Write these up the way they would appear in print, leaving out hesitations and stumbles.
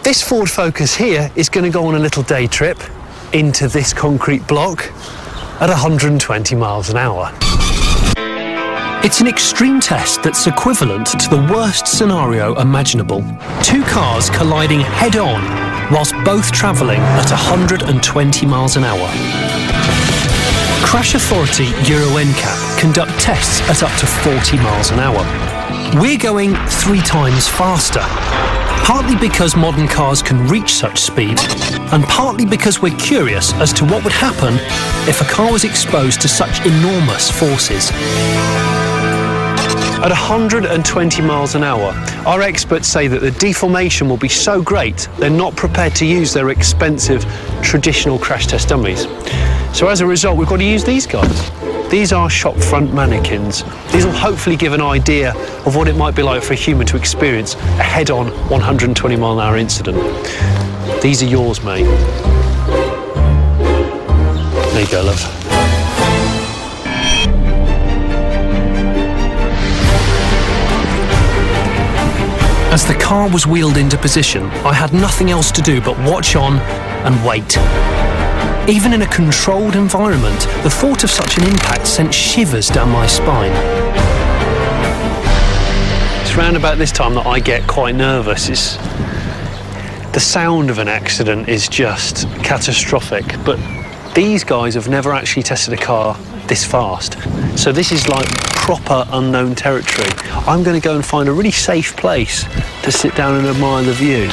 This Ford Focus here is going to go on a little day trip into this concrete block at 120 miles an hour. It's an extreme test that's equivalent to the worst scenario imaginable. Two cars colliding head-on whilst both travelling at 120 miles an hour. Crash Authority Euro NCAP conduct tests at up to 40 miles an hour. We're going 3 times faster, partly because modern cars can reach such speed, and partly because we're curious as to what would happen if a car was exposed to such enormous forces. At 120 miles an hour, our experts say that the deformation will be so great they're not prepared to use their expensive traditional crash test dummies. So as a result, we've got to use these guys. These are shop front mannequins. These will hopefully give an idea of what it might be like for a human to experience a head-on 120 mile an hour incident. These are yours, mate. There you go, love. As the car was wheeled into position, I had nothing else to do but watch on and wait. Even in a controlled environment, the thought of such an impact sent shivers down my spine. It's round about this time that I get quite nervous. The sound of an accident is just catastrophic, but these guys have never actually tested a car this fast. So this is like proper unknown territory. I'm going to go and find a really safe place to sit down and admire the view.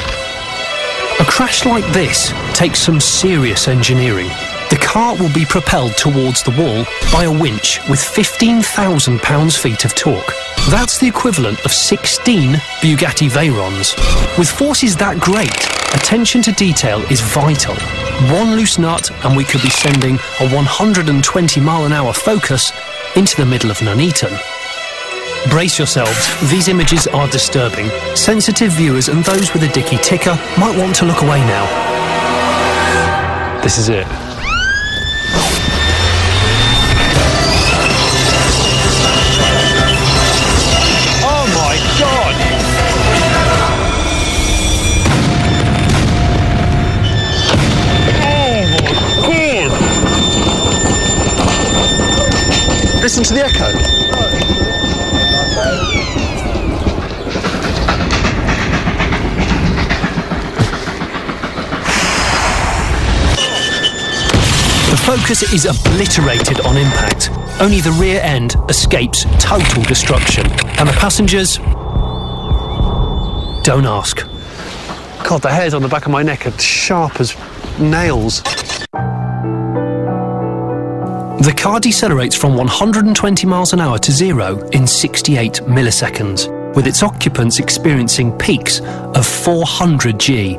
A crash like this takes some serious engineering. The car will be propelled towards the wall by a winch with 15,000 pounds-feet of torque. That's the equivalent of 16 Bugatti Veyrons. With forces that great, attention to detail is vital. One loose nut and we could be sending a 120 mile an hour Focus into the middle of Nuneaton. Brace yourselves, these images are disturbing. Sensitive viewers and those with a dicky ticker might want to look away now. This is it. Oh my God! Oh my God! Listen to the echo. The Focus is obliterated on impact. Only the rear end escapes total destruction. And the passengers? Don't ask. God, the hairs on the back of my neck are sharp as nails. The car decelerates from 120 miles an hour to 0 in 68 milliseconds, with its occupants experiencing peaks of 400 G.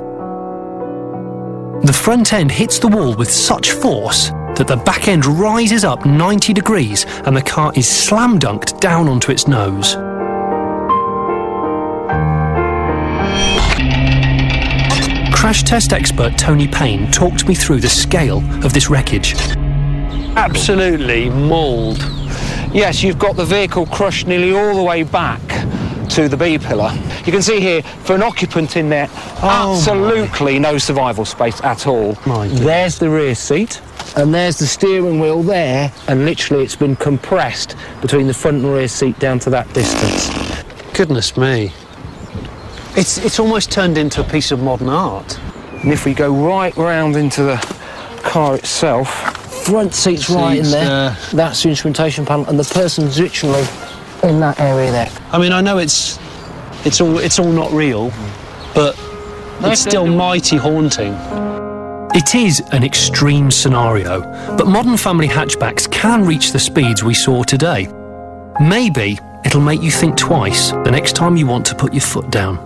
The front end hits the wall with such force that the back end rises up 90 degrees and the car is slam dunked down onto its nose. Crash test expert Tony Payne talked me through the scale of this wreckage. Absolutely mauled. Yes, you've got the vehicle crushed nearly all the way back to the B-pillar. You can see here, for an occupant in there, absolutely no survival space at all. There's the rear seat, and there's the steering wheel there, and literally it's been compressed between the front and rear seat down to that distance. Goodness me. It's almost turned into a piece of modern art. And if we go right round into the car itself, front seat's right in there, that's the instrumentation panel, and the person's literally in that area there. I mean, I know it's all not real, but it's still mighty haunting. It is an extreme scenario, but modern family hatchbacks can reach the speeds we saw today. Maybe it'll make you think twice the next time you want to put your foot down.